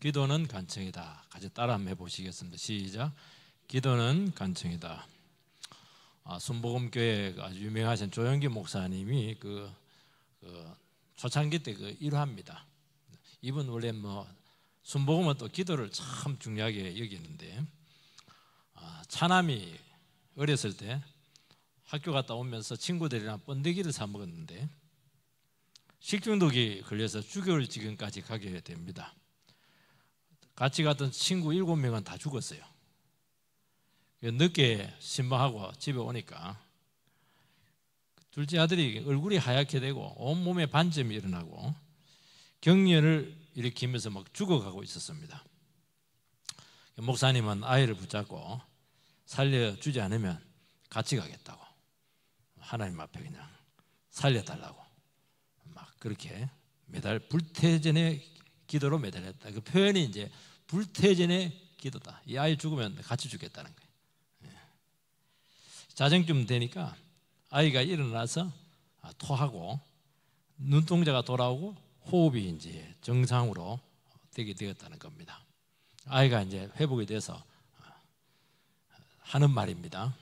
기도는 간청이다. 같이 따라 한번 해보시겠습니다. 시작. 기도는 간청이다. 순복음교회 아주 유명하신 조영기 목사님이 초창기 때 일화입니다. 이분 원래 순복음은 또 기도를 참 중요하게 여기는데, 차남이 어렸을 때 학교 갔다 오면서 친구들이랑 번데기를 사 먹었는데 식중독이 걸려서 죽을 지경까지 가게 됩니다. 같이 갔던 친구 7명은 다 죽었어요. 늦게 신방하고 집에 오니까 둘째 아들이 얼굴이 하얗게 되고 온몸에 반점이 일어나고 경련을 일으키면서 막 죽어가고 있었습니다. 목사님은 아이를 붙잡고 살려주지 않으면 같이 가겠다고, 하나님 앞에 그냥 살려달라고 막 그렇게 불태전의 기도로 매달렸다. 그 표현이 이제 불태전의 기도다. 이 아이 죽으면 같이 죽겠다는 거예요. 자정쯤 되니까 아이가 일어나서 토하고 눈동자가 돌아오고 호흡이 이제 정상으로 되게 되었다는 겁니다. 아이가 이제 회복이 돼서 하는 말입니다.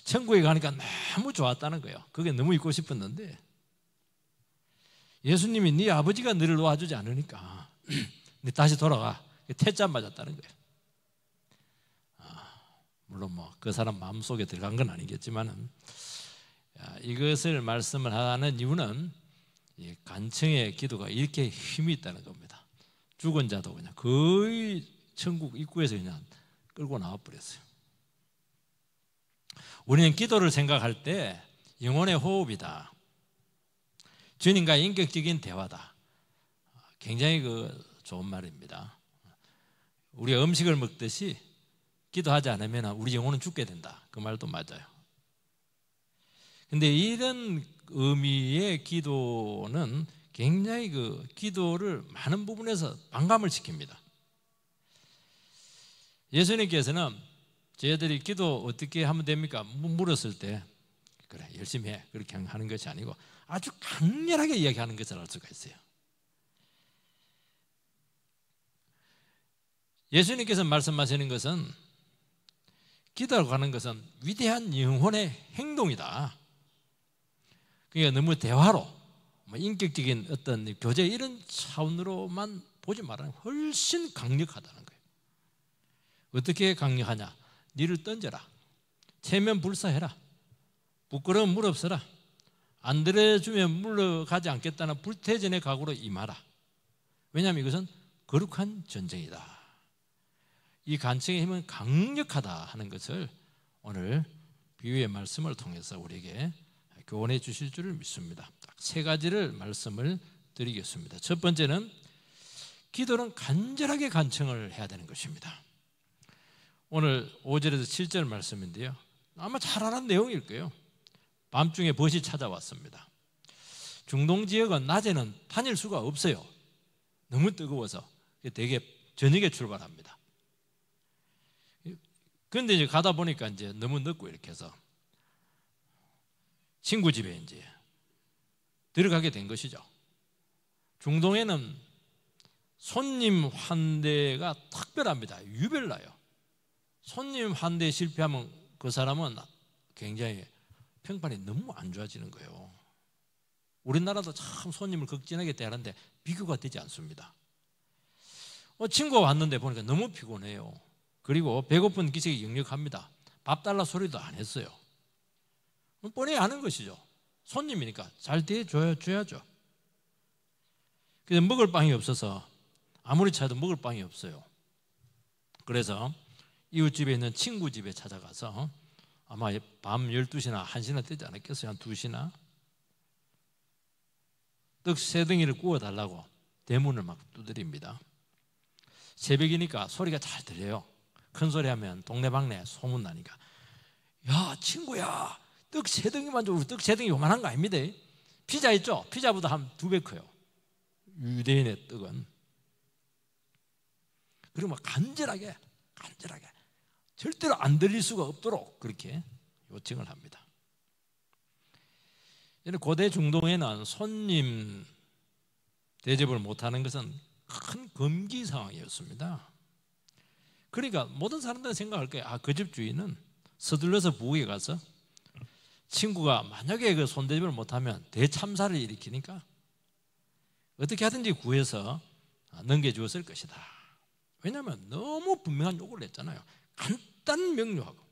천국에 가니까 너무 좋았다는 거예요. 그게 너무 있고 싶었는데 예수님이 네 아버지가 너를 놓아주지 않으니까 다시 돌아가. 태자 맞았다는 거예요. 물론 그 사람 마음속에 들어간 건 아니겠지만 이것을 말씀을 하는 이유는 간청의 기도가 이렇게 힘이 있다는 겁니다. 죽은 자도 그냥 거의 천국 입구에서 그냥 끌고 나와 버렸어요. 우리는 기도를 생각할 때 영혼의 호흡이다, 주님과의 인격적인 대화다. 굉장히 좋은 말입니다. 우리가 음식을 먹듯이 기도하지 않으면 우리 영혼은 죽게 된다. 그 말도 맞아요. 근데 이런 의미의 기도는 굉장히 기도를 많은 부분에서 반감을 시킵니다. 예수님께서는 저희들이 기도 어떻게 하면 됩니까? 물었을 때 그래 열심히 해 그렇게 하는 것이 아니고 아주 강렬하게 이야기하는 것을 알 수가 있어요. 예수님께서 말씀하시는 것은 기도라고 하는 것은 위대한 영혼의 행동이다. 그러니까 너무 대화로 인격적인 어떤 교제 이런 차원으로만 보지 말아요. 훨씬 강력하다는 거예요. 어떻게 강력하냐? 니를 던져라, 체면 불사해라, 부끄러움 무릅쓰라, 안 들어주면 물러가지 않겠다는 불태전의 각오로 임하라. 왜냐하면 이것은 거룩한 전쟁이다. 이 간청의 힘은 강력하다 하는 것을 오늘 비유의 말씀을 통해서 우리에게 교훈해 주실 줄을 믿습니다. 딱 세 가지를 말씀을 드리겠습니다. 첫 번째는 기도는 간절하게 간청을 해야 되는 것입니다. 오늘 5절에서 7절 말씀인데요, 아마 잘 아는 내용일 거예요. 밤중에 벗이 찾아왔습니다. 중동 지역은 낮에는 다닐 수가 없어요. 너무 뜨거워서 되게 저녁에 출발합니다. 그런데 이제 가다 보니까 이제 너무 늦고 이렇게 해서 친구 집에 이제 들어가게 된 것이죠. 중동에는 손님 환대가 특별합니다. 유별나요. 손님 환대에 실패하면 그 사람은 굉장히 평판이 너무 안 좋아지는 거예요. 우리나라도 참 손님을 극진하게 대하는데 비교가 되지 않습니다. 친구가 왔는데 보니까 너무 피곤해요. 그리고 배고픈 기색이 역력합니다. 밥 달라 소리도 안 했어요. 뻔히 아는 것이죠. 손님이니까 잘 대해줘야죠. 근데 먹을 빵이 없어서 아무리 찾아도 먹을 빵이 없어요. 그래서 이웃집에 있는 친구 집에 찾아가서 아마 밤 12시나 1시나 되지 않았겠어요? 한 2시나 떡 3덩이를 구워달라고 대문을 막 두드립니다. 새벽이니까 소리가 잘 들려요. 큰 소리 하면 동네방네 소문나니까, 야 친구야, 떡 3덩이만 줘. 우리 떡 3덩이 요만한 거 아닙니다. 피자 있죠? 피자보다 한 2배 커요, 유대인의 떡은. 그리고 막 간절하게 절대로 안 들릴 수가 없도록 그렇게 요청을 합니다. 고대 중동에는 손님 대접을 못하는 것은 큰 금기 상황이었습니다. 그러니까 모든 사람들은 생각할 거예요. 아, 그 집 주인은 서둘러서 부엌에 가서 친구가 만약에 그 손대집을 못하면 대참사를 일으키니까 어떻게 하든지 구해서 넘겨주었을 것이다. 왜냐하면 너무 분명한 요구를 했잖아요. 간단 명료하고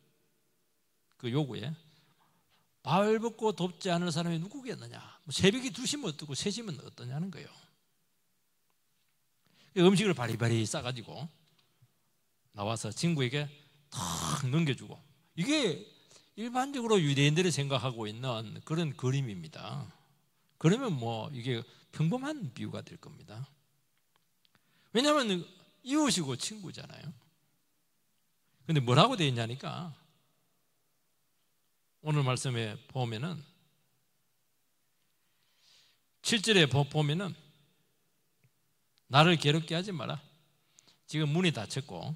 그 요구에 발 벗고 돕지 않을 사람이 누구겠느냐. 새벽이 2시면 어떻고 3시면 어떠냐는 거예요. 음식을 바리바리 싸가지고 나와서 친구에게 탁 넘겨주고, 이게 일반적으로 유대인들이 생각하고 있는 그런 그림입니다. 그러면 뭐 이게 평범한 비유가 될 겁니다. 왜냐하면 이웃이고 친구잖아요. 근데 뭐라고 되어 있냐니까, 오늘 말씀에 보면은 7절에 보면은 나를 괴롭게 하지 마라. 지금 문이 닫혔고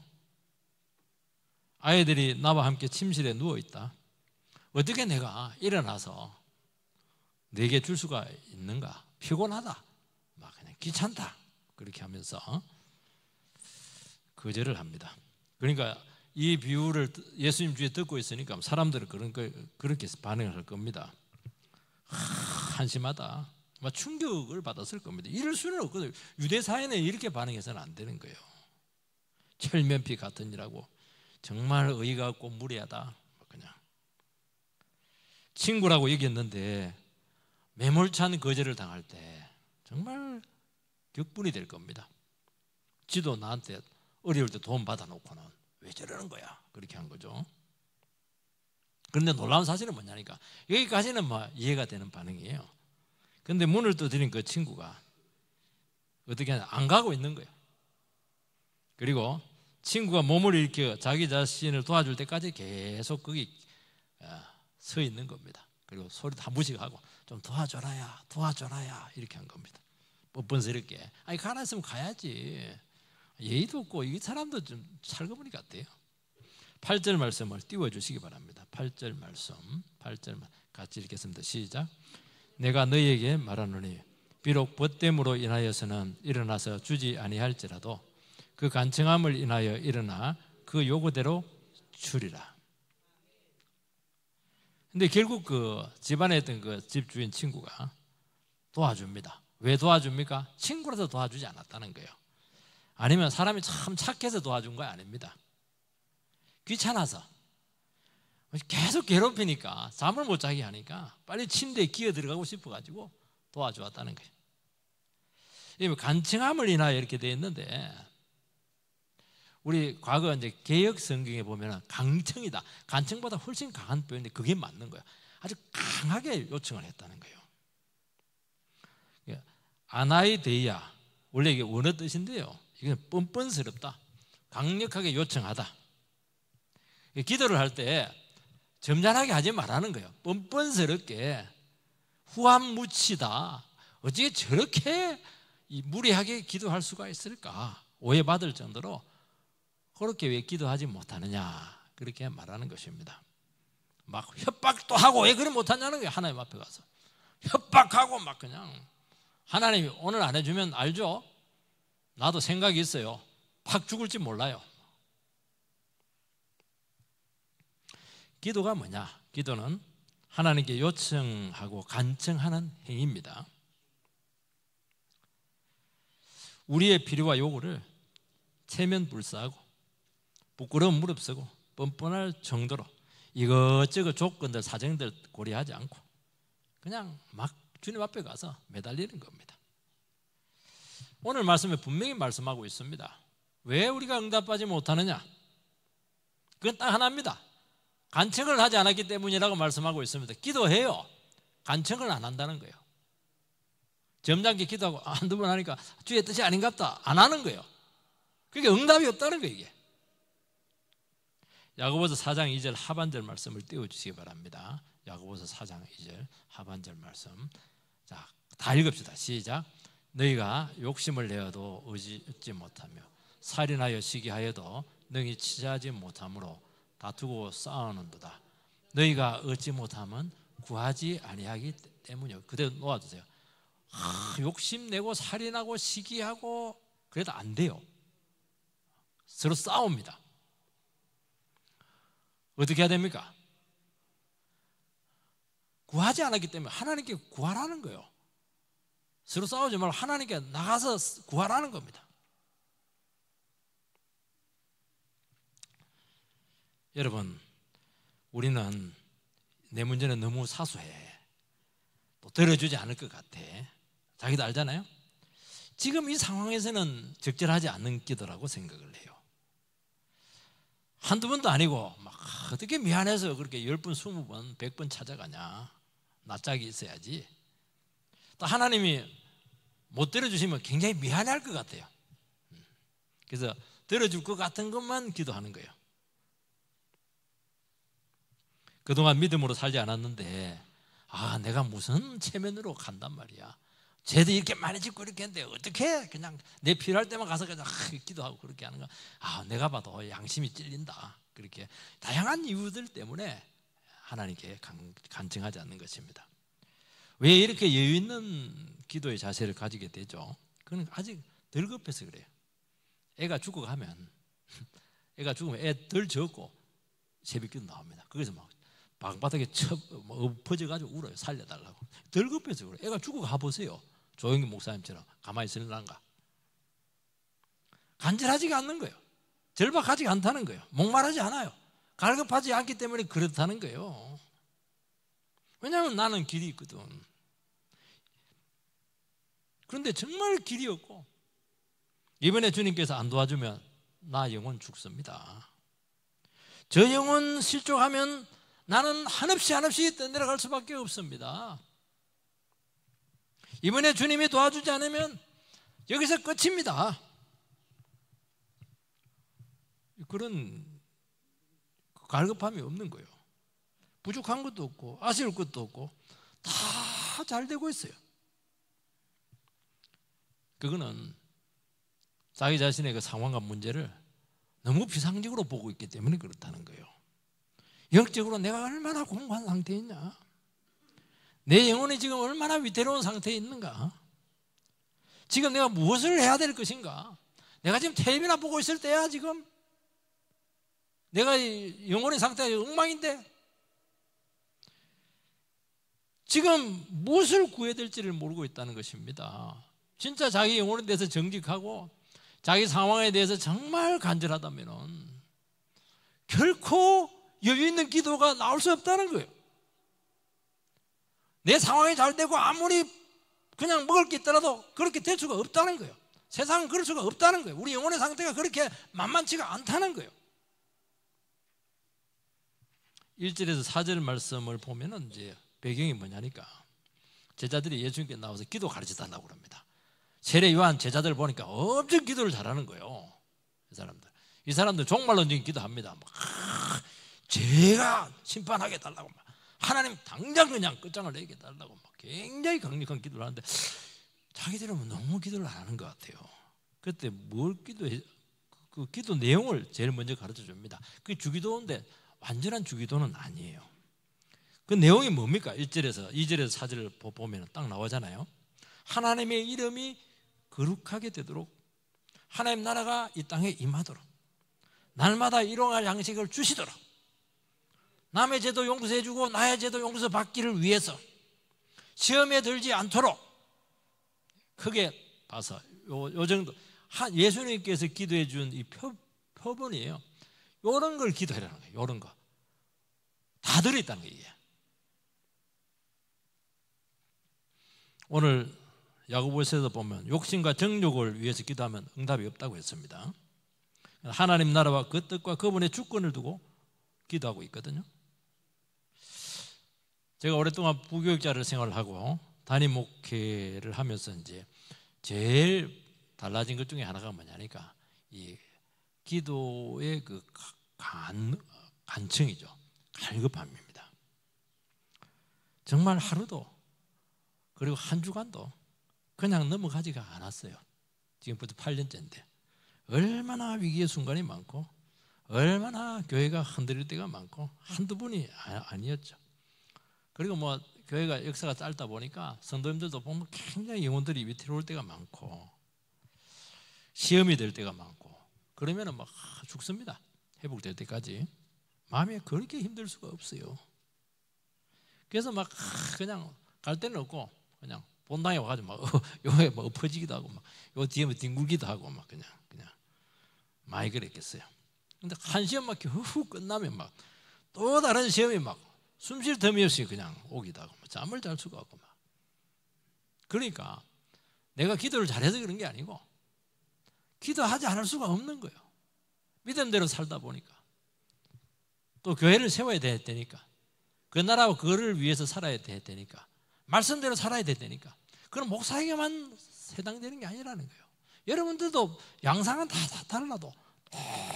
아이들이 나와 함께 침실에 누워있다. 어떻게 내가 일어나서 내게 줄 수가 있는가? 피곤하다, 막 그냥 귀찮다, 그렇게 하면서 거절을 합니다. 그러니까 이 비유를 예수님 뒤에 듣고 있으니까 사람들은 그렇게 반응을 할 겁니다. 한심하다, 막 충격을 받았을 겁니다. 이럴 수는 없거든요. 유대 사회는 이렇게 반응해서는 안 되는 거예요. 철면피 같은 이라고, 정말 의의가 없고 무례하다, 그냥 친구라고 여겼는데 매몰찬 거절을 당할 때 정말 격분이 될 겁니다. 지도 나한테 어려울 때 도움 받아놓고는 왜 저러는 거야, 그렇게 한 거죠. 그런데 놀라운 사실은 뭐냐니까, 여기까지는 뭐 이해가 되는 반응이에요. 그런데 문을 두드린 그 친구가 어떻게 하냐, 안 가고 있는 거예요. 그리고 친구가 몸을 일으켜 자기 자신을 도와줄 때까지 계속 거기 서 있는 겁니다. 그리고 소리도 한 번씩 하고, 좀 도와줘라야, 도와줘라야, 이렇게 한 겁니다. 뻔뻔스럽게. 아니, 가라 했으면 가야지. 예의도 없고, 이 사람도 좀 살거머니 같아요. 8절 말씀을 띄워주시기 바랍니다. 8절 말씀, 8절 같이 읽겠습니다. 시작. 내가 너희에게 말하노니 비록 벗됨으로 인하여서는 일어나서 주지 아니할지라도 그 간청함을 인하여 일어나 그 요구대로 주리라. 근데 결국 그 집안에 있던 그 집주인 친구가 도와줍니다. 왜 도와줍니까? 친구라서 도와주지 않았다는 거예요. 아니면 사람이 참 착해서 도와준 거 아닙니다. 귀찮아서 계속 괴롭히니까, 잠을 못 자게 하니까 빨리 침대에 기어 들어가고 싶어가지고 도와주었다는 거예요. 간청함을 인하여 이렇게 되어 있는데, 우리 과거 이제 개역 성경에 보면 강청이다, 간청보다 훨씬 강한 표현인데 그게 맞는 거예요. 아주 강하게 요청을 했다는 거예요. 아나이데이아, 원래 이게 원어 뜻인데요, 이게 뻔뻔스럽다, 강력하게 요청하다. 기도를 할 때 점잖하게 하지 말라는 거예요. 뻔뻔스럽게 후한무치다, 어떻게 저렇게 무리하게 기도할 수가 있을까, 오해받을 정도로 그렇게 왜 기도하지 못하느냐, 그렇게 말하는 것입니다. 막 협박도 하고, 왜 그래 못하냐는 거예요. 하나님 앞에 가서 협박하고 막 그냥, 하나님이 오늘 안 해주면 알죠? 나도 생각이 있어요. 팍 죽을지 몰라요. 기도가 뭐냐? 기도는 하나님께 요청하고 간청하는 행위입니다. 우리의 필요와 요구를 체면불사하고 부끄러움 무릅쓰고 뻔뻔할 정도로 이것저것 조건들, 사정들 고려하지 않고 그냥 막 주님 앞에 가서 매달리는 겁니다. 오늘 말씀에 분명히 말씀하고 있습니다. 왜 우리가 응답하지 못하느냐? 그건 딱 하나입니다. 간청을 하지 않았기 때문이라고 말씀하고 있습니다. 기도해요. 간청을 안 한다는 거예요. 점잖게 기도하고 한두 번 하니까 주의 뜻이 아닌갑다, 안 하는 거예요. 그게 응답이 없다는 거예요. 이게 야고보서 4장 2절 하반절 말씀을 띄워주시기 바랍니다. 야고보서 4장 2절 하반절 말씀, 자, 다 읽읍시다. 시작. 너희가 욕심을 내어도 얻지 못하며 살인하여 시기하여도 능히 취하지 못하므로 다투고 싸우는도다. 너희가 얻지 못하면 구하지 아니하기 때문이요. 그대로 놓아두세요. 욕심내고 살인하고 시기하고 그래도 안 돼요. 서로 싸웁니다. 어떻게 해야 됩니까? 구하지 않았기 때문에 하나님께 구하라는 거예요. 서로 싸우지 말고 하나님께 나가서 구하라는 겁니다. 여러분, 우리는 내 문제는 너무 사소해. 또 들어주지 않을 것 같아. 자기도 알잖아요. 지금 이 상황에서는 적절하지 않는 기도라고 생각을 해요. 한두 번도 아니고 막 어떻게 미안해서 그렇게 10번, 20번, 100번 찾아가냐. 낯짝이 있어야지. 또 하나님이 못 들어주시면 굉장히 미안해할 것 같아요. 그래서 들어줄 것 같은 것만 기도하는 거예요. 그동안 믿음으로 살지 않았는데 내가 무슨 체면으로 간단 말이야. 쟤도 이렇게 많이 짓고 이렇게 했는데 어떻게 그냥 내 필요할 때만 가서 그냥 기도하고 그렇게 하는 거. 내가 봐도 양심이 찔린다. 그렇게 다양한 이유들 때문에 하나님께 간증하지 않는 것입니다. 왜 이렇게 여유 있는 기도의 자세를 가지게 되죠? 그건 아직 덜 급해서 그래요. 애가 죽어가면 애가 죽으면 애 덜 적고 새벽기도 나옵니다. 거기서 막 방바닥에 엎어져가지고 울어요. 살려달라고. 덜 급해서 그래요. 애가 죽어가 보세요. 조영기 목사님처럼 가만히 있으려는가? 간절하지가 않는 거예요. 절박하지가 않다는 거예요. 목마르지 않아요. 갈급하지 않기 때문에 그렇다는 거예요. 왜냐하면 나는 길이 있거든. 그런데 정말 길이 없고 이번에 주님께서 안 도와주면 나 영혼 죽습니다. 저 영혼 실족하면 나는 한없이 떠내려갈 수밖에 없습니다. 이번에 주님이 도와주지 않으면 여기서 끝입니다. 그런 갈급함이 없는 거예요. 부족한 것도 없고 아쉬울 것도 없고 다 잘 되고 있어요. 그거는 자기 자신의 그 상황과 문제를 너무 비상적으로 보고 있기 때문에 그렇다는 거예요. 영적으로 내가 얼마나 공고한 상태에 있냐? 내 영혼이 지금 얼마나 위태로운 상태에 있는가? 지금 내가 무엇을 해야 될 것인가? 내가 지금 텔레비나 보고 있을 때야 지금? 내가 영혼의 상태가 엉망인데 지금 무엇을 구해야 될지를 모르고 있다는 것입니다. 진짜 자기 영혼에 대해서 정직하고 자기 상황에 대해서 정말 간절하다면 결코 여유 있는 기도가 나올 수 없다는 거예요. 내 상황이 잘 되고 아무리 그냥 먹을 게 있더라도 그렇게 될 수가 없다는 거예요. 세상은 그럴 수가 없다는 거예요. 우리 영혼의 상태가 그렇게 만만치가 않다는 거예요. 1절에서 4절 말씀을 보면은 이제 배경이 뭐냐니까 제자들이 예수님께 나와서 기도 가르쳐 달라고 합니다. 세례 요한 제자들 보니까 엄청 기도를 잘하는 거예요. 이 사람들 종말론적인 기도합니다. 제가 심판하게 달라고 막 하나님 당장 그냥 끝장을 내게 달라고 막 굉장히 강력한 기도를 하는데 자기들은 너무 기도를 안 하는 것 같아요. 그때 뭘 기도해? 그 기도 내용을 제일 먼저 가르쳐 줍니다. 그게 주기도인데 완전한 주기도는 아니에요. 그 내용이 뭡니까? 1절에서 2절에서 4절을 보면 딱 나오잖아요. 하나님의 이름이 거룩하게 되도록 하나님 나라가 이 땅에 임하도록 날마다 일용할 양식을 주시도록 남의 죄도 용서해 주고 나의 죄도 용서 받기를 위해서 시험에 들지 않도록 크게 봐서 요 정도 예수님께서 기도해 준 이 표본이에요. 이런 걸 기도하라는 거예요. 이런 거 다 들어있다는 거예요. 오늘 야고보서에서 보면 욕심과 정욕을 위해서 기도하면 응답이 없다고 했습니다. 하나님 나라와 그 뜻과 그분의 주권을 두고 기도하고 있거든요. 제가 오랫동안 부교육자를 생활하고 담임 목회를 하면서 이제 제일 달라진 것 중에 하나가 뭐냐니까 이 기도의 그 간청이죠. 갈급함입니다. 정말 하루도 그리고 한 주간도 그냥 넘어가지가 않았어요. 지금부터 8년째인데 얼마나 위기의 순간이 많고 얼마나 교회가 흔들릴 때가 많고 한두 분이 아니었죠. 그리고 뭐 교회가 역사가 짧다 보니까 성도님들도 보면 굉장히 영혼들이 위태로울 때가 많고 시험이 될 때가 많고 그러면은 막 죽습니다. 회복될 때까지. 마음이 그렇게 힘들 수가 없어요. 그래서 막 그냥 갈 데는 없고 그냥 본당에 와가지고 막 요에 막 엎어지기도 하고 막 요 뒤에 뭐 뒹굴기도 하고 막 그냥 많이 그랬겠어요. 근데 한 시험 막 후 끝나면 막 또 다른 시험이 막 숨 쉴 틈이 없이 그냥 오기도 하고 잠을 잘 수가 없고 막. 그러니까 내가 기도를 잘해서 그런 게 아니고 기도하지 않을 수가 없는 거예요. 믿음대로 살다 보니까 또 교회를 세워야 되니까 그 나라와 그거를 위해서 살아야 되니까 말씀대로 살아야 되니까 그건 목사에게만 해당되는 게 아니라는 거예요. 여러분들도 양상은 다 달라도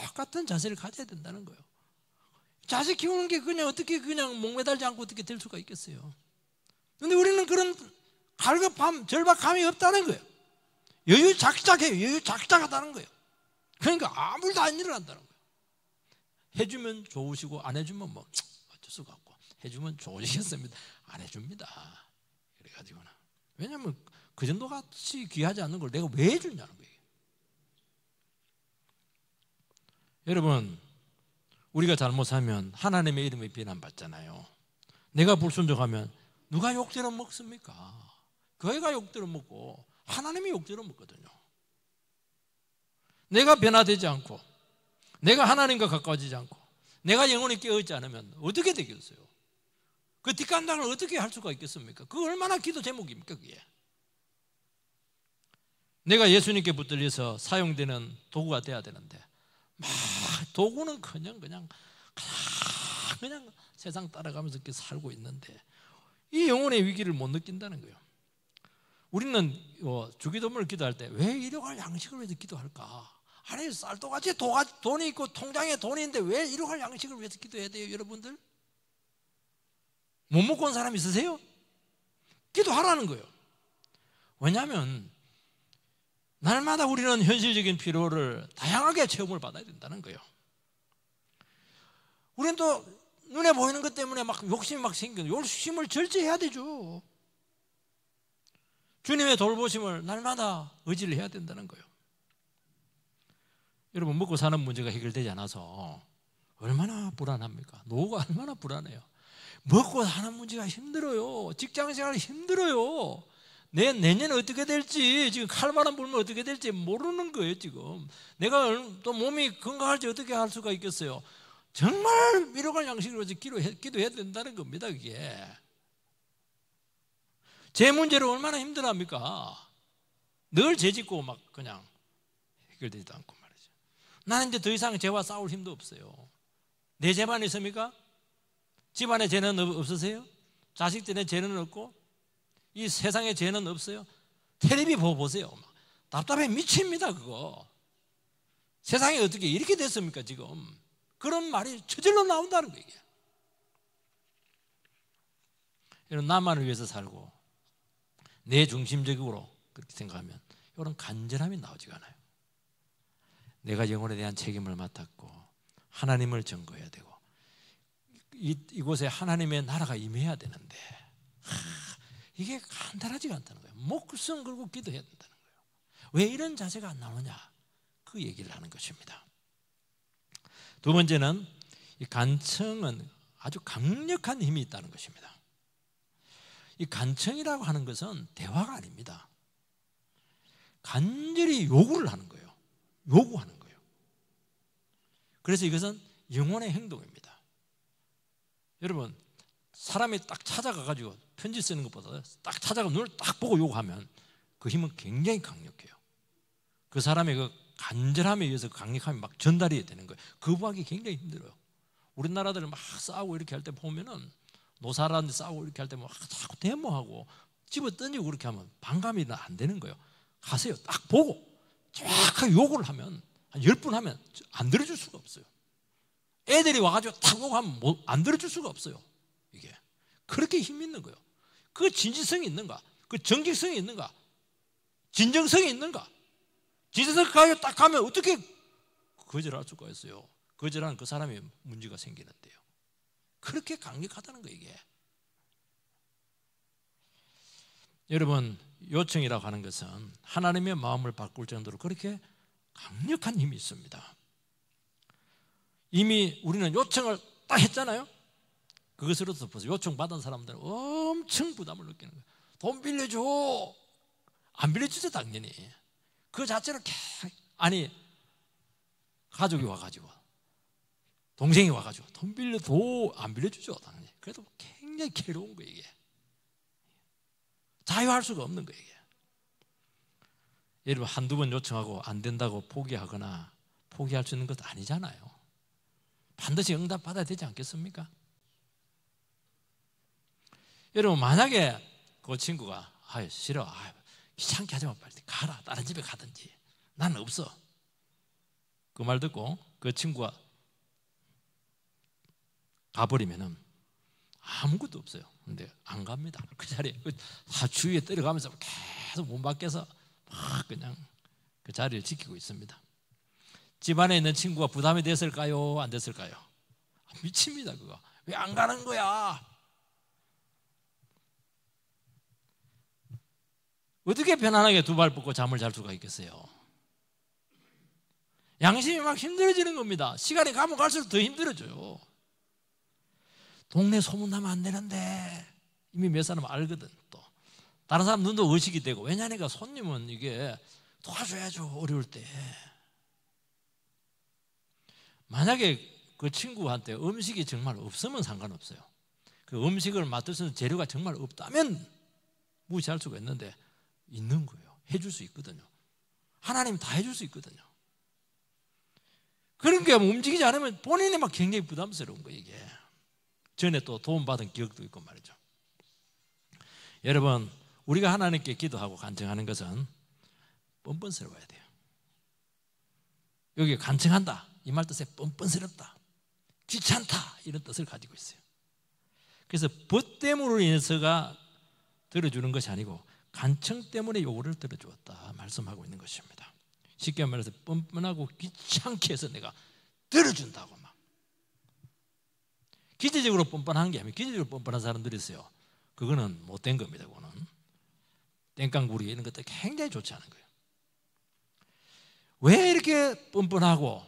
똑같은 자세를 가져야 된다는 거예요. 자식 키우는 게 그냥 어떻게 그냥 목매달지 않고 어떻게 될 수가 있겠어요. 그런데 우리는 그런 갈급함, 절박함이 없다는 거예요. 여유작작해요. 여유작작하다는 거예요. 그러니까 아무 일도 안 일어난다는 거예요. 해주면 좋으시고 안 해주면 뭐 어쩔 수가 없고 해주면 좋으시겠습니다. 안 해줍니다. 그래가지고는 왜냐하면 그 정도 같이 귀하지 않는 걸 내가 왜 해주냐는 거예요. 여러분 우리가 잘못 살면 하나님의 이름에 비난받잖아요. 내가 불순종하면 누가 욕대로 먹습니까? 교회가 욕대로 먹고 하나님이 욕대로 먹거든요. 내가 변화되지 않고 내가 하나님과 가까워지지 않고 내가 영혼이 깨어있지 않으면 어떻게 되겠어요? 그 뒷감당을 어떻게 할 수가 있겠습니까? 그 얼마나 기도 제목입니까 그게? 내가 예수님께 붙들려서 사용되는 도구가 돼야 되는데 막 도구는 그냥 세상 따라가면서 이렇게 살고 있는데 이 영혼의 위기를 못 느낀다는 거예요. 우리는 주기도문을 기도할 때 왜 일용할 양식을 위해서 기도할까? 아니 쌀도같이 돈이 있고 통장에 돈이 있는데 왜 일용할 양식을 위해서 기도해야 돼요? 여러분들 못 먹고 온 사람 있으세요? 기도하라는 거예요. 왜냐하면 날마다 우리는 현실적인 필요를 다양하게 체험을 받아야 된다는 거예요. 우리는 또 눈에 보이는 것 때문에 막 욕심이 막 생겨요. 욕심을 절제해야 되죠. 주님의 돌보심을 날마다 의지를 해야 된다는 거예요. 여러분 먹고 사는 문제가 해결되지 않아서 얼마나 불안합니까? 노후가 얼마나 불안해요. 먹고 사는 문제가 힘들어요. 직장생활 힘들어요. 내년에 어떻게 될지 지금 칼바람 불면 어떻게 될지 모르는 거예요. 지금 내가 또 몸이 건강할지 어떻게 할 수가 있겠어요. 정말 일용할 양식으로 기도해야 된다는 겁니다. 그게 제 문제로 얼마나 힘들어합니까? 늘 죄짓고 막 그냥 해결되지도 않고 말이죠. 나는 이제 더 이상 죄와 싸울 힘도 없어요. 내 죄만 있습니까? 집안에 죄는 없으세요? 자식들의 죄는 없고 이 세상에 죄는 없어요? 텔레비 보세요. 답답해 미칩니다. 그거 세상이 어떻게 이렇게 됐습니까? 지금 그런 말이 저절로 나온다는 거예요. 이런 나만을 위해서 살고 내 중심적으로 그렇게 생각하면 이런 간절함이 나오지가 않아요. 내가 영혼에 대한 책임을 맡았고 하나님을 증거해야 되고 이곳에 하나님의 나라가 임해야 되는데 이게 간단하지가 않다는 거예요. 목숨 걸고 기도해야 된다는 거예요. 왜 이런 자세가 안 나오냐? 그 얘기를 하는 것입니다. 두 번째는 이 간청은 아주 강력한 힘이 있다는 것입니다. 이 간청이라고 하는 것은 대화가 아닙니다. 간절히 요구를 하는 거예요. 요구하는 거예요. 그래서 이것은 영혼의 행동입니다. 여러분 사람이 딱 찾아가가지고 편지 쓰는 것보다 딱 찾아가 눈을 딱 보고 요구하면 그 힘은 굉장히 강력해요. 그 사람의 그 간절함에 의해서 강력함이 막 전달이 되는 거예요. 거부하기 굉장히 힘들어요. 우리나라들 막 싸우고 이렇게 할 때 보면은 노사라한테 싸우고 이렇게 할 때 막 자꾸 데모하고 집어 던지고 그렇게 하면 반감이 안 되는 거예요. 가세요. 딱 보고 정확하게 요구를 하면 한 10분 하면 안 들어줄 수가 없어요. 애들이 와가지고 탁 요구하면 안 들어줄 수가 없어요. 이게 그렇게 힘 있는 거예요. 그 진지성이 있는가? 그 정직성이 있는가? 진정성이 있는가? 진정성까지 딱 가면 어떻게 거절할 수가 있어요? 거절하는 그 사람이 문제가 생기는데요. 그렇게 강력하다는 거예요. 이게 여러분 요청이라고 하는 것은 하나님의 마음을 바꿀 정도로 그렇게 강력한 힘이 있습니다. 이미 우리는 요청을 딱 했잖아요. 그것으로서 벌써 요청받은 사람들은 엄청 부담을 느끼는 거예요. 돈 빌려줘. 안 빌려주죠, 당연히. 그 자체로 아니, 가족이 와가지고 동생이 와가지고 돈 빌려도 안 빌려주죠, 당연히. 그래도 굉장히 괴로운 거예요, 이게. 자유할 수가 없는 거예요, 이게. 여러분, 한두 번 요청하고 안 된다고 포기하거나 포기할 수 있는 것도 아니잖아요. 반드시 응답받아야 되지 않겠습니까? 여러분, 만약에 그 친구가 싫어, 귀찮게 하지 마, 빨리 가라, 다른 집에 가든지, 나는 없어. 그 말 듣고 그 친구가 가버리면은 아무것도 없어요. 근데 안 갑니다. 그 자리에 주위에 때려가면서 계속 문 밖에서 막 그냥 그 자리를 지키고 있습니다. 집안에 있는 친구가 부담이 됐을까요? 안 됐을까요? 미칩니다, 그거. 왜 안 가는 거야? 어떻게 편안하게 두 발 뻗고 잠을 잘 수가 있겠어요? 양심이 막 힘들어지는 겁니다. 시간이 가면 갈수록 더 힘들어져요. 동네 소문나면 안 되는데 이미 몇 사람 알거든. 또 다른 사람 눈도 의식이 되고. 왜냐니까 손님은 이게 도와줘야죠, 어려울 때. 만약에 그 친구한테 음식이 정말 없으면 상관없어요. 그 음식을 맡을 수 있는 재료가 정말 없다면 무시할 수가 있는데 있는 거예요. 해줄 수 있거든요. 하나님 다 해줄 수 있거든요. 그런 게 움직이지 않으면 본인이 막 굉장히 부담스러운 거예요, 이게. 전에 또 도움받은 기억도 있고 말이죠. 여러분, 우리가 하나님께 기도하고 간청하는 것은 뻔뻔스러워야 돼요. 여기 간청한다, 이 말 뜻에 뻔뻔스럽다, 귀찮다, 이런 뜻을 가지고 있어요. 그래서 벗됨으로 인해서가 들어주는 것이 아니고 간청 때문에 요구를 들어주었다 말씀하고 있는 것입니다. 쉽게 말해서 뻔뻔하고 귀찮게 해서 내가 들어준다고 막. 기계적으로 뻔뻔한 게 아니고 기계적으로 뻔뻔한 사람들이 있어요. 그거는 못된 겁니다. 그거는 땡깡부리 이런 것들 굉장히 좋지 않은 거예요. 왜 이렇게 뻔뻔하고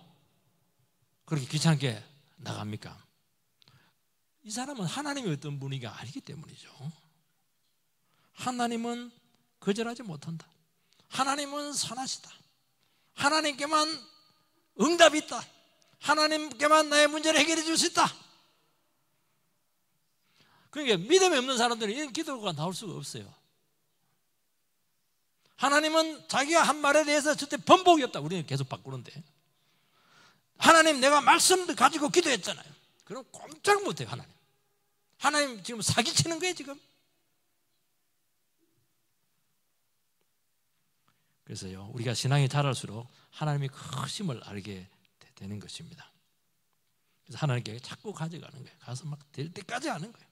그렇게 귀찮게 나갑니까? 이 사람은 하나님이 어떤 분이가 알기 때문이죠. 하나님은 거절하지 못한다. 하나님은 선하시다. 하나님께만 응답이 있다. 하나님께만 나의 문제를 해결해 줄 수 있다. 그러니까 믿음이 없는 사람들은 이런 기도가 나올 수가 없어요. 하나님은 자기가 한 말에 대해서 절대 번복이 없다. 우리는 계속 바꾸는데, 하나님 내가 말씀 가지고 기도했잖아요. 그럼 꼼짝 못해요. 하나님 지금 사기치는 거예요 지금. 그래서요, 우리가 신앙이 자랄수록 하나님의 크심을 알게 되는 것입니다. 그래서 하나님께 자꾸 가져가는 거예요. 가서 막 될 때까지 하는 거예요.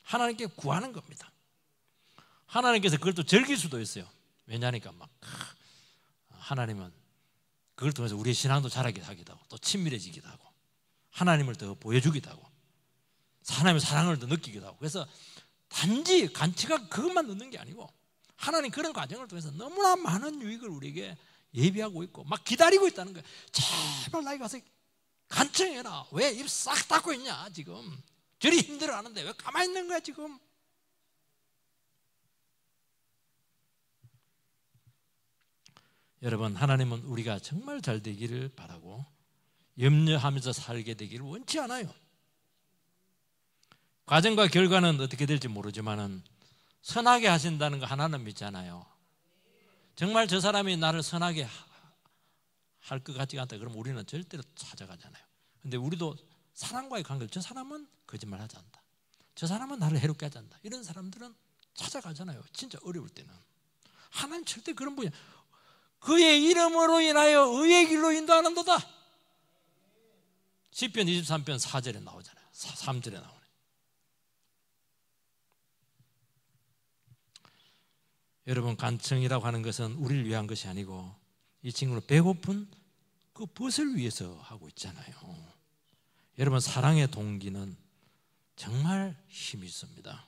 하나님께 구하는 겁니다. 하나님께서 그걸 또 즐길 수도 있어요. 왜냐니까 막 하나님은 그걸 통해서 우리의 신앙도 자라기도 하기도 하고 또 친밀해지기도 하고 하나님을 더 보여주기도 하고 하나님의 사랑을 더 느끼기도 하고. 그래서 단지 간치가 그것만 넣는 게 아니고 하나님 그런 과정을 통해서 너무나 많은 유익을 우리에게 예비하고 있고 막 기다리고 있다는 거예요. 제발 나에게 가서 간청해라. 왜 입 싹 닫고 있냐 지금. 저리 힘들어하는데 왜 가만히 있는 거야 지금. 여러분, 하나님은 우리가 정말 잘 되기를 바라고 염려하면서 살게 되기를 원치 않아요. 과정과 결과는 어떻게 될지 모르지만은 선하게 하신다는 거 하나는 믿잖아요. 정말 저 사람이 나를 선하게 할 것 같지가 않다 그러면 우리는 절대로 찾아가잖아요. 근데 우리도 사람과의 관계를, 저 사람은 거짓말 하지 않는다, 저 사람은 나를 해롭게 하지 않는다, 이런 사람들은 찾아가잖아요. 진짜 어려울 때는. 하나님 절대 그런 분이, 그의 이름으로 인하여 의의 길로 인도하는도다. 시편 23편 4절에 나오잖아요. 3절에 나오네. 여러분, 간청이라고 하는 것은 우리를 위한 것이 아니고 이 친구는 배고픈 그 벗을 위해서 하고 있잖아요. 여러분, 사랑의 동기는 정말 힘이 있습니다.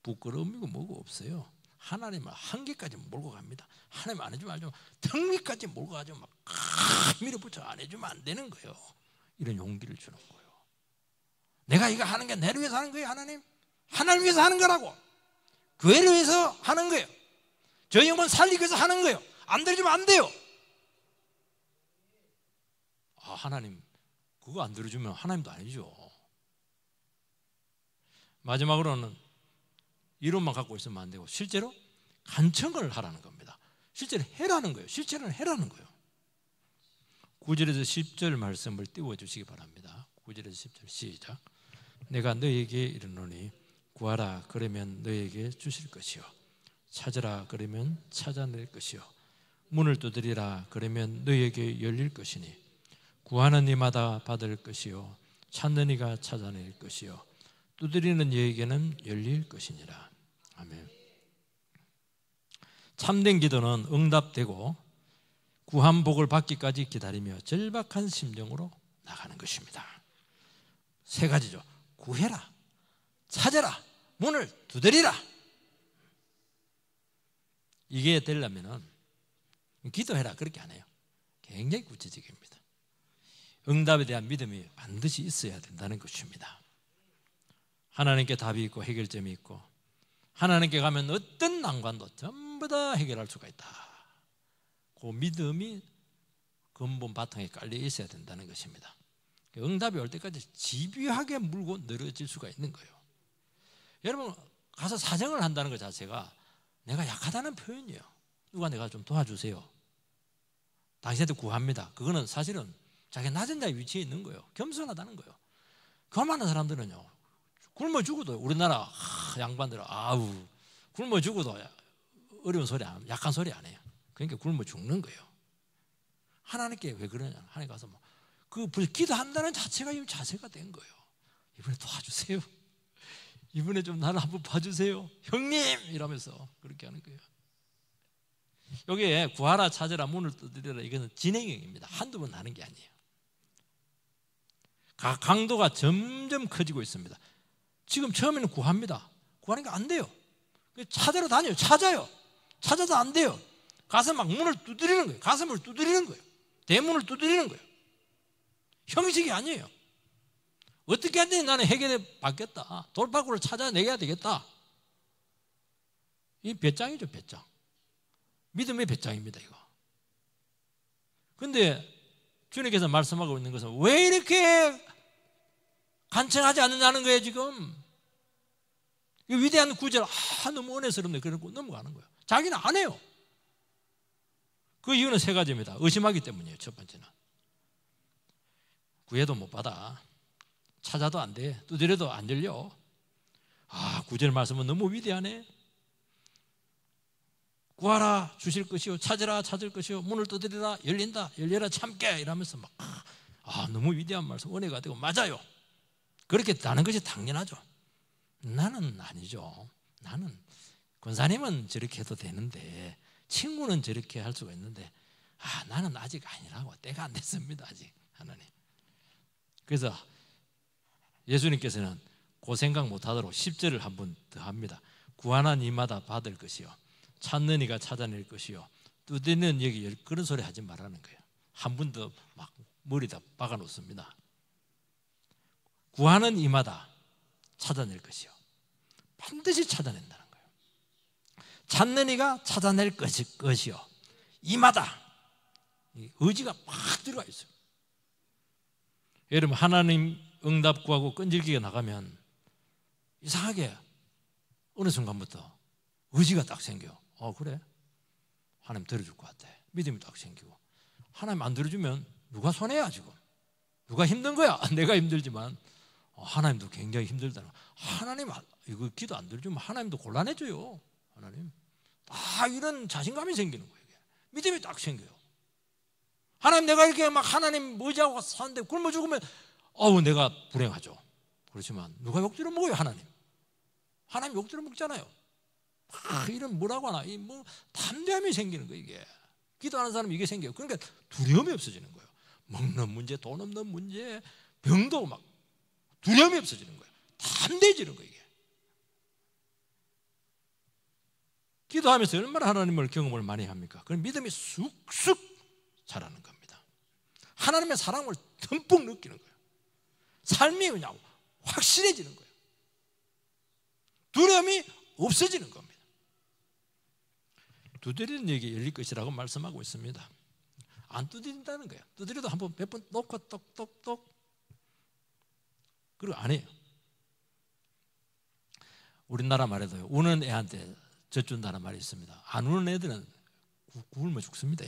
부끄러움이고 뭐고 없어요. 하나님을 한계까지 몰고 갑니다. 하나님 안 해주면 안 해주면 턱 밑까지 몰고 가지고 막 밀어붙여 안 해주면 안 되는 거예요. 이런 용기를 주는 거예요. 내가 이거 하는 게 나를 위해서 하는 거예요. 하나님 위해서 하는 거라고. 교회를 위해서 하는 거예요. 저 영혼 살리기 위해서 하는 거예요. 안 들어주면 안 돼요. 하나님 그거 안 들어주면 하나님도 아니죠. 마지막으로는 이론만 갖고 있으면 안 되고 실제로 간청을 하라는 겁니다. 실제로 해라는 거예요. 실제로는 해라는 거예요. 9절에서 10절 말씀을 띄워주시기 바랍니다. 9절에서 10절 시작. 내가 너에게 이르노니 구하라 그러면 너에게 주실 것이요 찾으라 그러면 찾아낼 것이요 문을 두드리라 그러면 너에게 열릴 것이니 구하는 이마다 받을 것이요 찾는 이가 찾아낼 것이요 두드리는 이에게는 열릴 것이니라. 아멘. 참된 기도는 응답되고 구한 복을 받기까지 기다리며 절박한 심정으로 나가는 것입니다. 세 가지죠. 구해라, 찾아라, 문을 두드리라. 이게 되려면은 기도해라 그렇게 안 해요. 굉장히 구체적입니다. 응답에 대한 믿음이 반드시 있어야 된다는 것입니다. 하나님께 답이 있고 해결점이 있고 하나님께 가면 어떤 난관도 전부 다 해결할 수가 있다. 그 믿음이 근본 바탕에 깔려 있어야 된다는 것입니다. 응답이 올 때까지 집요하게 물고 늘어질 수가 있는 거예요. 여러분 가서 사정을 한다는 것 자체가 내가 약하다는 표현이에요. 누가 내가 좀 도와주세요. 당신한테 구합니다. 그거는 사실은 자기 낮은 자의 위치에 있는 거예요. 겸손하다는 거예요. 그만한 사람들은요 굶어 죽어도 우리나라 양반들은 굶어 죽어도 어려운 소리 안, 약한 소리 안 해요. 그러니까 굶어 죽는 거예요. 하나님께 왜 그러냐? 하나님 가서 그 기도한다는 자체가 이미 자세가 된 거예요. 이번에 도와주세요. 이번에 좀 나를 한번 봐주세요. 형님! 이러면서 그렇게 하는 거예요. 여기에 구하라 찾으라 문을 두드리라 이거는 진행형입니다. 한두 번 하는 게 아니에요. 강도가 점점 커지고 있습니다. 지금 처음에는 구합니다. 구하니까 안 돼요. 찾으러 다녀요. 찾아도 안 돼요. 가서 막 문을 두드리는 거예요. 가슴을 두드리는 거예요. 대문을 두드리는 거예요. 형식이 아니에요. 어떻게 하든지 나는 해결해 받겠다. 돌파구를 찾아내야 되겠다. 이 배짱이죠, 배짱. 믿음의 배짱입니다, 이거. 그런데 주님께서 말씀하고 있는 것은 왜 이렇게 간청하지 않느냐는 거예요, 지금. 이 위대한 구절, 너무 은혜스럽네. 그러고 넘어가는 거예요. 자기는 안 해요. 그 이유는 세 가지입니다. 의심하기 때문이에요, 첫 번째는. 구해도 못 받아. 찾아도 안 돼. 두드려도 안 열려. 구절 말씀은 너무 위대하네. 구하라 주실 것이요 찾으라 찾을 것이요 문을 두드리라 열린다 열려라 참게 이러면서 막 너무 위대한 말씀 은혜가 되고 맞아요. 그렇게 하는 것이 당연하죠. 나는 아니죠. 나는 권사님은 저렇게 해도 되는데 친구는 저렇게 할 수가 있는데 나는 아직 아니라고. 때가 안 됐습니다. 아직 하나님. 그래서 예수님께서는 그 생각 못하도록 10절을 한 번 더 합니다. 구하는 이마다 받을 것이요 찾는 이가 찾아낼 것이요 두드리는 여기 그런 소리 하지 말라는 거예요. 한 번 더 막 머리다 박아 놓습니다. 구하는 이마다 찾아낼 것이요 반드시 찾아낸다는 거예요. 찾는 이가 찾아낼 것이요 이마다 의지가 막 들어가 있어요. 여러분 하나님 응답 구하고 끈질기게 나가면 이상하게 어느 순간부터 의지가 딱 생겨요. 그래? 하나님 들어줄 것 같아. 믿음이 딱 생기고. 하나님 안 들어주면 누가 손해야 지금? 누가 힘든 거야? 내가 힘들지만 하나님도 굉장히 힘들다는 거야. 하나님 이거 기도 안 들어주면 하나님도 곤란해져요. 하나님 이런 자신감이 생기는 거예요. 믿음이 딱 생겨요. 하나님 내가 이렇게 막 하나님 의지하고 사는데 굶어 죽으면 내가 불행하죠. 그렇지만 누가 욕들어 먹어요? 하나님 욕들어 먹잖아요. 이런 뭐라고 하나 담대함이 생기는 거예요. 이게 기도하는 사람이 이게 생겨요. 그러니까 두려움이 없어지는 거예요. 먹는 문제, 돈 없는 문제, 병도 막 두려움이 없어지는 거예요. 담대해지는 거예요. 이게 기도하면서 얼마나 하나님을 경험을 많이 합니까? 그럼 믿음이 쑥쑥 자라는 겁니다. 하나님의 사랑을 듬뿍 느끼는 거예요. 삶이 그냥 확실해지는 거예요. 두려움이 없어지는 겁니다. 두드리는 얘기 열릴 것이라고 말씀하고 있습니다. 안 두드린다는 거예요. 두드려도 한번 몇 번 놓고 똑똑똑 그리고 안 해요. 우리나라 말에도요, 우는 애한테 젖준다는 말이 있습니다. 안 우는 애들은 굶어 죽습니다.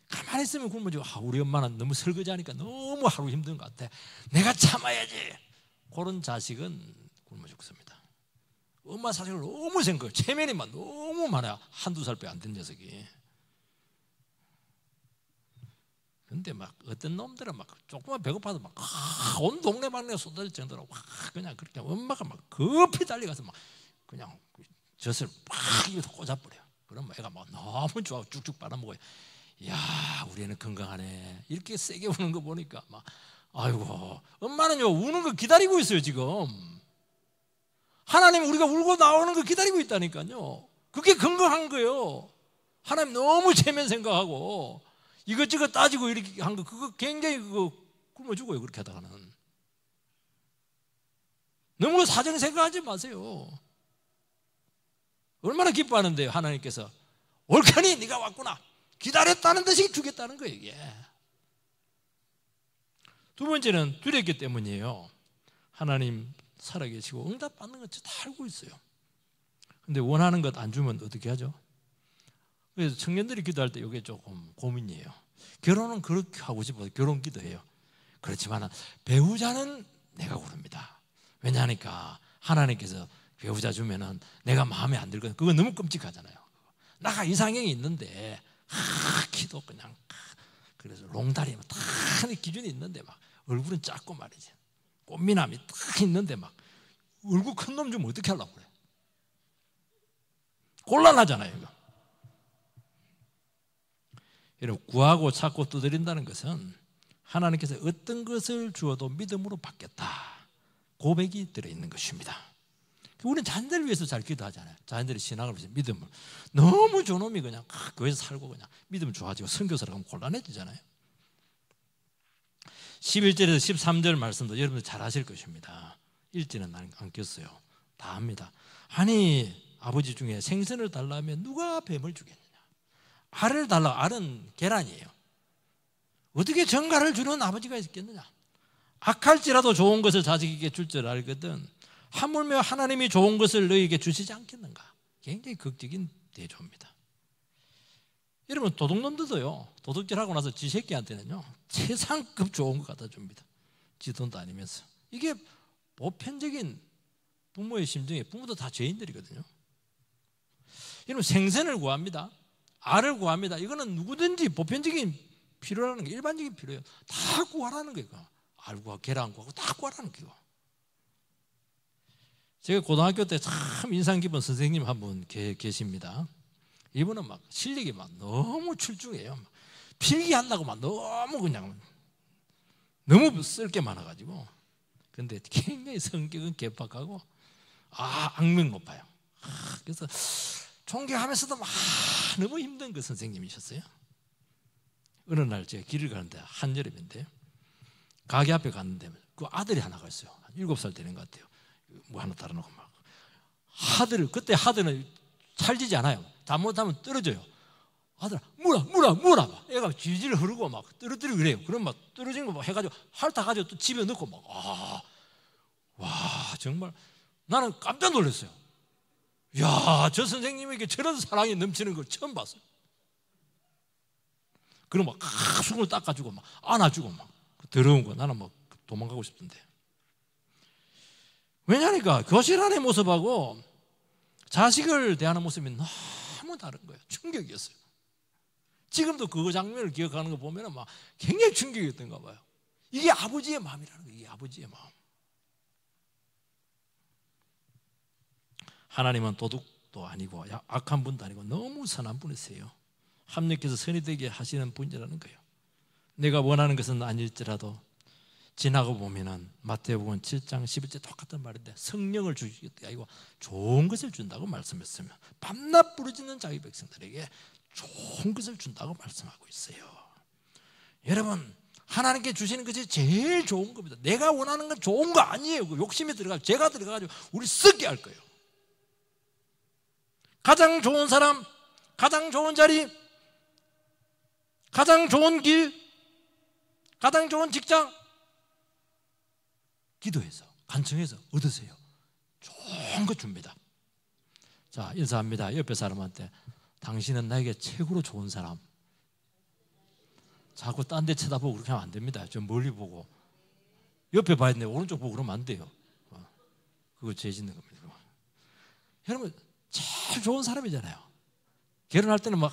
가만히 있으면 굶어 죽고, 우리 엄마는 너무 설거지하니까 너무 하루 힘든 것 같아, 내가 참아야지, 그런 자식은 굶어 죽습니다. 엄마 사정을 너무 생각해요. 체면이 막 너무 많아요. 한두 살밖에 안 된 녀석이. 근데 막 어떤 놈들은 막 조금만 배고파도 막 온 동네 방네 쏟아질 정도로 막 그냥 그렇게 엄마가 막 급히 달려가서 막 그냥 젖을 막 입에 꽂아버려. 그럼 애가 막 너무 좋아 쭉쭉 빨아먹어요. 이야, 우리 애는 건강하네. 이렇게 세게 우는 거 보니까 막, 아이고, 엄마는요 우는 거 기다리고 있어요. 지금 하나님 우리가 울고 나오는 거 기다리고 있다니까요. 그게 건강한 거예요. 하나님 너무 체면 생각하고 이것저것 따지고 이렇게 한 거, 그거 굉장히 그거 굶어 죽어요. 그렇게 하다가는. 너무 사정 생각하지 마세요. 얼마나 기뻐하는데요. 하나님께서 옳거니 네가 왔구나, 기다렸다는 듯이 주겠다는 거예요. 이게 두 번째는 두렵기 때문이에요. 하나님 살아계시고 응답받는 거 다 알고 있어요. 근데 원하는 것 안 주면 어떻게 하죠? 그래서 청년들이 기도할 때 이게 조금 고민이에요. 결혼은 그렇게 하고 싶어서 결혼 기도해요. 그렇지만 배우자는 내가 고릅니다. 왜냐하니까 하나님께서 배우자 주면은 내가 마음에 안 들거든. 그건 너무 끔찍하잖아요. 나가 이상형이 있는데 기도 그냥, 그래서 롱다리 딱 기준이 있는데 막 얼굴은 작고 말이지, 꽃미남이 딱 있는데 막 얼굴 큰 놈 주면 어떻게 하려고 그래? 곤란하잖아요. 이거. 여러분, 구하고 찾고 두드린다는 것은 하나님께서 어떤 것을 주어도 믿음으로 받겠다, 고백이 들어있는 것입니다. 우리는 자녀들을 위해서 잘 기도하잖아요. 자녀들이 신앙을 위해서 믿음을. 너무 저놈이 그냥 교회에서 살고 그냥 믿음 좋아지고 선교사로 가면 곤란해지잖아요. 11절에서 13절 말씀도 여러분들 잘 아실 것입니다. 일지는 안 꼈어요. 다 압니다. 아니, 아버지 중에 생선을 달라면 누가 뱀을 주겠느냐? 알을 달라. 알은 계란이에요. 어떻게 정갈을 주는 아버지가 있겠느냐? 악할지라도 좋은 것을 자식에게 줄 줄 알거든 하물며 하나님이 좋은 것을 너희에게 주시지 않겠는가? 굉장히 극적인 대조입니다. 여러분, 도둑놈들도요, 도둑질하고 나서 지 새끼한테는요 최상급 좋은 거 갖다 줍니다. 지 돈도 아니면서. 이게 보편적인 부모의 심정이에요. 부모도 다 죄인들이거든요. 여러분, 생선을 구합니다. 알을 구합니다. 이거는 누구든지 보편적인 필요라는 게, 일반적인 필요예요. 다 구하라는 거예요. 알 구하고 계란 구하고 다 구하라는 거예요. 제가 고등학교 때 참 인상 깊은 선생님 한 분 계십니다. 이분은 막 실력이 막 너무 출중해요. 필기한다고 막 너무 그냥 너무 쓸 게 많아가지고. 근데 굉장히 성격은 개박하고 악명 높아요. 그래서 존경하면서도 막 너무 힘든 그 선생님이셨어요. 어느 날 제가 길을 가는데 한여름인데 가게 앞에 갔는데 그 아들이 하나가 있어요. 한 7살 되는 것 같아요. 뭐 하나 달아놓고 막 그때 하드는 찰지지 않아요. 잘못하면 떨어져요. 아들아, 물어. 애가 질질 흐르고 막 떨어뜨리고 그래요. 그럼 막 떨어진 거 막 해가지고 핥아가지고 또 집에 넣고 막 와, 정말 나는 깜짝 놀랐어요. 야, 저 선생님에게 저런 사랑이 넘치는 걸 처음 봤어요. 그럼 막 손을 닦아주고 막 안아주고 막 더러운 거 나는 막 도망가고 싶던데. 왜냐니까 교실 안의 모습하고 자식을 대하는 모습이 너무 다른 거예요. 충격이었어요. 지금도 그 장면을 기억하는 거 보면 막 굉장히 충격이었던가 봐요. 이게 아버지의 마음이라는 거예요. 이게 아버지의 마음. 하나님은 도둑도 아니고 악한 분도 아니고 너무 선한 분이세요. 합력해서 선이 되게 하시는 분이라는 거예요. 내가 원하는 것은 아닐지라도 지나고 보면은 마태복음 7장 11절 똑같은 말인데 성령을 주시겠다. 이거 좋은 것을 준다고 말씀했으면 밤낮 부르짖는 자기 백성들에게 좋은 것을 준다고 말씀하고 있어요. 여러분, 하나님께 주시는 것이 제일 좋은 겁니다. 내가 원하는 건 좋은 거 아니에요. 그 욕심에 들어가서 제가 들어가가지고 우리 썩게 할 거예요. 가장 좋은 사람, 가장 좋은 자리, 가장 좋은 길, 가장 좋은 직장, 기도해서 간청해서 얻으세요. 좋은 거 줍니다. 자, 인사합니다. 옆에 사람한테 당신은 나에게 최고로 좋은 사람. 자꾸 딴 데 쳐다보고 그렇게 하면 안 됩니다. 좀 멀리 보고 옆에 봐야 되는데 오른쪽 보고 그러면 안 돼요. 그거 죄 짓는 겁니다. 여러분, 제일 좋은 사람이잖아요. 결혼할 때는 막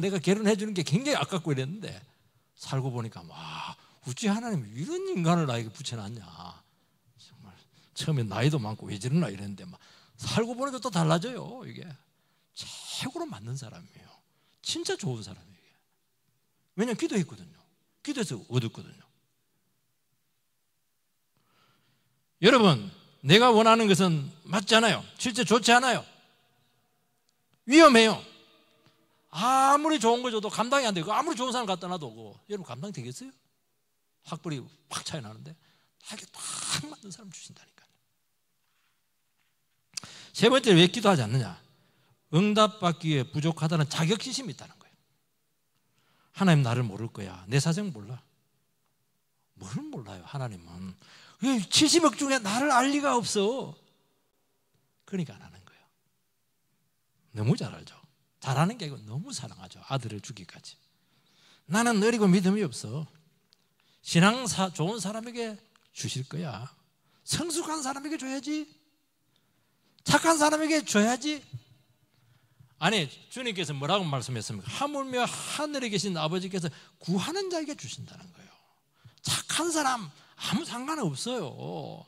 내가 결혼해 주는 게 굉장히 아깝고 이랬는데 살고 보니까 와, 어찌 하나님 이런 인간을 나에게 붙여놨냐. 정말 처음에 나이도 많고 왜 저러나 이랬는데 막 살고 보니까 또 달라져요. 이게 최고로 맞는 사람이에요. 진짜 좋은 사람이에요. 왜냐하면 기도했거든요. 기도해서 얻었거든요. 여러분, 내가 원하는 것은 맞지 않아요. 실제 좋지 않아요. 위험해요. 아무리 좋은 거 줘도 감당이 안 돼요. 아무리 좋은 사람 갖다 놔도 여러분 감당 되겠어요? 학벌이 팍 차이 나는데 나에게 딱 맞는 사람 주신다니까요. 세 번째, 왜 기도하지 않느냐? 응답받기 위해 부족하다는 자격지심이 있다는 거예요. 하나님 나를 모를 거야. 내 사정 몰라. 뭘 몰라요, 하나님은. 70억 중에 나를 알 리가 없어. 그러니까 안 하는 거예요. 너무 잘 알죠. 잘하는 게 아니고 너무 사랑하죠. 아들을 주기까지. 나는 느리고 믿음이 없어. 신앙 좋은 사람에게 주실 거야. 성숙한 사람에게 줘야지. 착한 사람에게 줘야지. 아니, 주님께서 뭐라고 말씀했습니까? 하물며 하늘에 계신 아버지께서 구하는 자에게 주신다는 거예요. 착한 사람 아무 상관없어요.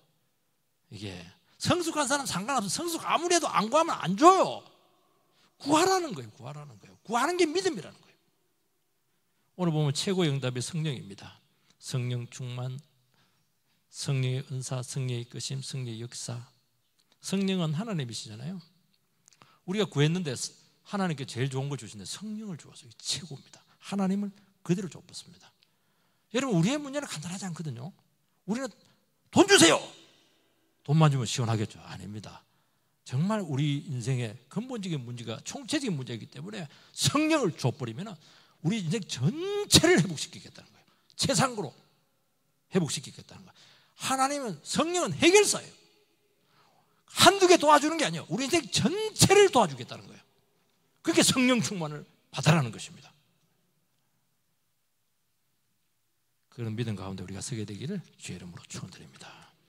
이게 성숙한 사람 상관없어요. 성숙 아무리 해도 안 구하면 안 줘요. 구하라는 거예요. 구하라는 거예요. 구하는 게 믿음이라는 거예요. 오늘 보면 최고의 응답이 성령입니다. 성령 충만, 성령의 은사, 성령의 이끄심, 성령의 역사. 성령은 하나님이시잖아요. 우리가 구했는데 하나님께 제일 좋은 걸 주신데 성령을 주어서 최고입니다. 하나님을 그대로 줬습니다. 여러분, 우리의 문제는 간단하지 않거든요. 우리는 돈 주세요. 돈만 주면 시원하겠죠? 아닙니다. 정말 우리 인생의 근본적인 문제가 총체적인 문제이기 때문에 성령을 줘버리면 우리 인생 전체를 회복시키겠다는 거예요. 최상으로 회복시키겠다는 거예요. 하나님은, 성령은 해결사예요. 한두 개 도와주는 게 아니에요. 우리 인생 전체를 도와주겠다는 거예요. 그렇게 성령 충만을 받아라는 것입니다. 그런 믿음 가운데 우리가 서게 되기를 주의 이름으로 축원드립니다.